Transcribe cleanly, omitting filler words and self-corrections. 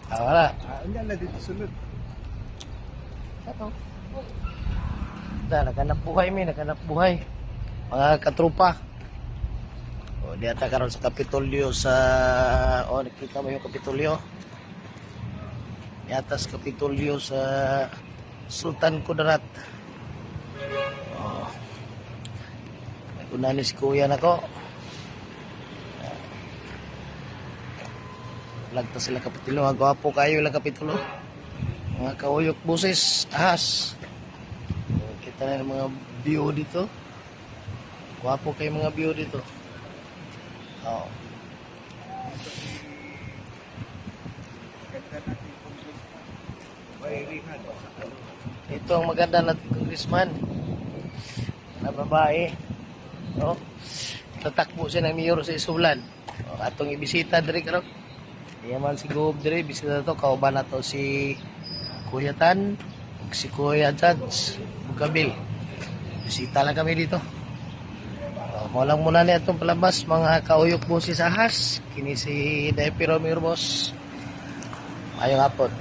Wala. Hindi na dito sunod. Ano? Naghanap buhay mi, naghanap buhay. Mga katrupa. O, di ata karon sa Kapitolyo sa... O, nakita mo yung Kapitolyo? Di ata sa Kapitolyo sa Sultan Kudarat. O, nagkunan ni si Kuya na ko. Lagta sila Kapitulo. Mga gwapo kayo lang Kapitulo. Mga kauyok buses, ahas. Kita na yung mga view dito. Gwapo kayo mga view dito. Oo. Ito ang maganda natin congressman. Na babae. No? Tatakbo siya ng mayor sa Isulan. Atong ibisita diri karon. Yaman si Goob diri, bisita to, kauban na to si Kuya Tan, si Kuya Judge, Bukabil. Bisita lang kami dito. Malang muna na itong palabas, mga kauyok busis ahas. Kini si Daipiro Mirbos. Ayong hapon.